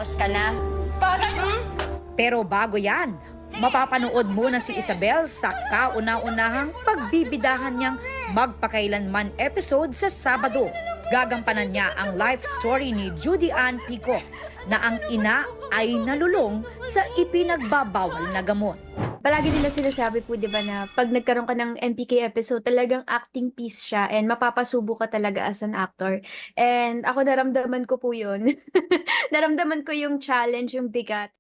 Tapos ka na. Pero bago yan, mapapanood muna si Isabel sa kauna-unahang pagbibidahan niyang Magpakailanman episode sa Sabado. Gagampanan niya ang life story ni Judy Ann Pico na ang ina ay nalulong sa ipinagbabawal na gamot. Palagi nila sinasabi po, di ba, na pag nagkaroon ka ng NPK episode, talagang acting piece siya and mapapasubo ka talaga as an actor. And ako naramdaman ko po yun. Naramdaman ko yung challenge, yung bigat.